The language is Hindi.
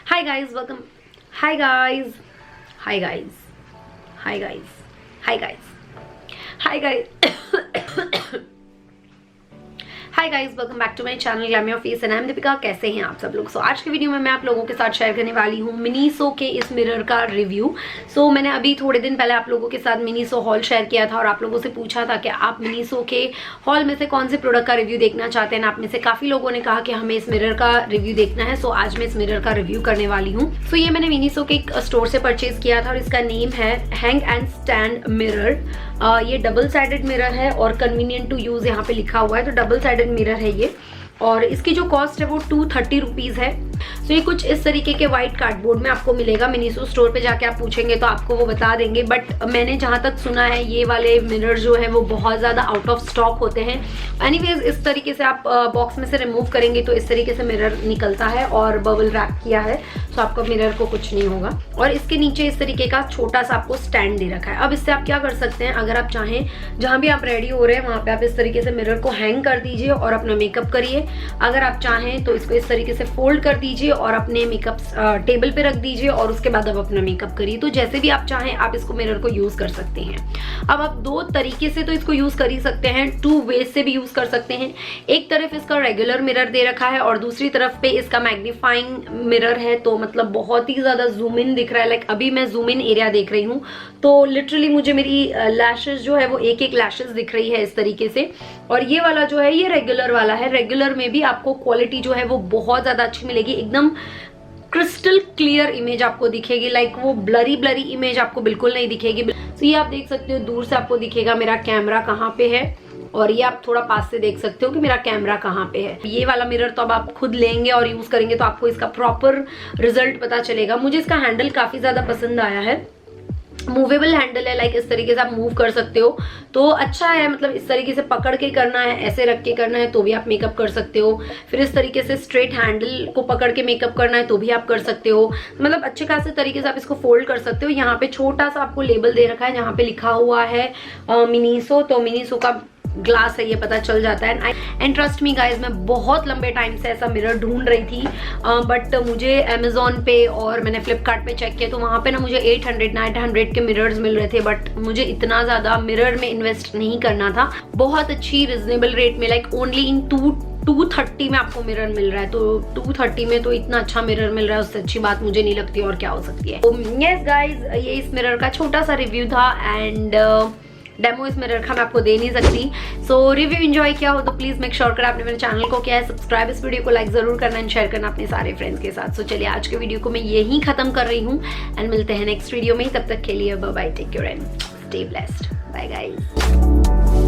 Hi guys, welcome. Hi guys. Hi guys. Hi guys. Hi guys. Hi guys. Hi guys, welcome back to my channel glam your face and I am Deepika. कैसे हैं आप सब लोग? सो आज के वीडियो में मैं आप लोगों के साथ शेयर करने वाली हूँ मिनीसो के इस मिरर का रिव्यू। सो मैंने अभी थोड़े दिन पहले आप लोगों के साथ मिनीसो हॉल शेयर किया था और आप लोगों से पूछा था कि आप मिनीसो के हॉल में से कौन से प्रोडक्ट का रिव्यू देखना चाहते हैं। आप में से काफी लोगों ने कहा कि हमें इस मिरर का रिव्यू देखना है। सो आज मैं इस मिरर का रिव्यू करने वाली हूँ। सो ये मैंने मिनीसो के एक स्टोर से परचेज किया था और इसका नेम है हैंग एंड स्टैंड मिरर। ये डबल साइडेड मिरर है और कन्वीनियंट टू यूज यहाँ पे लिखा हुआ है, तो डबल साइडेड मिरर है ये। और इसकी जो कॉस्ट है वो 230 रुपीज है। तो ये कुछ इस तरीके के व्हाइट कार्डबोर्ड में आपको मिलेगा। मिनीसो स्टोर पे जाके आप पूछेंगे तो आपको वो बता देंगे, बट मैंने जहाँ तक सुना है ये वाले मिरर जो है वो बहुत ज़्यादा आउट ऑफ स्टॉक होते हैं। एनीवेज इस तरीके से आप बॉक्स में से रिमूव करेंगे तो इस तरीके से मिरर निकलता है और बबल रैप किया है, तो आपका मिरर को कुछ नहीं होगा। और इसके नीचे इस तरीके का छोटा सा आपको स्टैंड दे रखा है। अब इससे आप क्या कर सकते हैं, अगर आप चाहें जहाँ भी आप रेडी हो रहे हैं वहाँ पे आप इस तरीके से मिरर को हैंग कर दीजिए और अपना मेकअप करिए। अगर आप चाहें तो इसको इस तरीके से फोल्ड कर दीजिए और अपने मेकअप टेबल पे रख दीजिए और उसके बाद आप अपना मेकअप करिए। तो जैसे भी आप चाहें आप इसको मिरर को यूज कर सकते हैं। अब आप दो तरीके से तो इसको यूज कर ही सकते हैं, 2 वेज से भी यूज कर सकते हैं। एक तरफ इसका रेगुलर मिरर दे रखा है और दूसरी तरफ पे इसका मैग्नीफाइंग मिरर है, तो मतलब बहुत ही ज्यादा जूम इन दिख रहा है। लाइक अभी मैं जूम इन एरिया देख रही हूँ तो लिटरली मुझे मेरी लैशेस जो है वो एक लैशेस दिख रही है इस तरीके से। और ये वाला जो है ये रेगुलर वाला है। रेगुलर में भी आपको क्वालिटी जो है वो बहुत ज्यादा अच्छी मिलेगी, एकदम क्रिस्टल क्लियर इमेज आपको दिखेगी। लाइक वो ब्लरी इमेज आपको बिल्कुल नहीं दिखेगी। तो ये आप देख सकते हो, दूर से आपको दिखेगा मेरा कैमरा कहाँ पे है और ये आप थोड़ा पास से देख सकते हो कि मेरा कैमरा कहाँ पे है। ये वाला मिरर तो अब आप खुद लेंगे और यूज करेंगे तो आपको इसका प्रॉपर रिजल्ट पता चलेगा। मुझे इसका हैंडल काफी ज्यादा पसंद आया है। मूवेबल हैंडल है, लाइक इस तरीके से आप मूव कर सकते हो तो अच्छा है। मतलब इस तरीके से पकड़ के करना है, ऐसे रख के करना है तो भी आप मेकअप कर सकते हो। फिर इस तरीके से स्ट्रेट हैंडल को पकड़ के मेकअप करना है तो भी आप कर सकते हो। मतलब अच्छे खासे तरीके से आप इसको फोल्ड कर सकते हो। यहाँ पे छोटा सा आपको लेबल दे रखा है जहाँ पे लिखा हुआ है मिनीसो, तो मिनीसो का ग्लास है ये पता चल जाता है। एंड ट्रस्ट मी गाइज, मैं बहुत लंबे टाइम से ऐसा मिरर ढूंढ रही थी, बट मुझे अमेजोन पे और मैंने फ्लिपकार्ट पे चेक किया तो वहाँ पे ना मुझे 800-900 के मिरर्स मिल रहे थे, बट मुझे इतना ज़्यादा मिरर में इन्वेस्ट नहीं करना था। बहुत अच्छी रिजनेबल रेट में, लाइक ओनली इन 230 में आपको मिरर मिल रहा है। तो 230 में तो इतना अच्छा मिरर मिल रहा है, उससे अच्छी बात मुझे नहीं लगती और क्या हो सकती है। तो यस गाइज, ये इस मिरर का छोटा सा रिव्यू था एंड डेमो इस मिरर का मैं आपको दे नहीं सकती। सो रिव्यू एंजॉय किया हो तो प्लीज मेक श्योर कर आपने मेरे चैनल को किया है सब्सक्राइब, इस वीडियो को लाइक जरूर करना एंड शेयर करना अपने सारे फ्रेंड्स के साथ। सो चलिए आज के वीडियो को मैं यहीं खत्म कर रही हूँ एंड मिलते हैं नेक्स्ट वीडियो में। तब तक के लिए bye bye, take care and stay blessed, bye guys.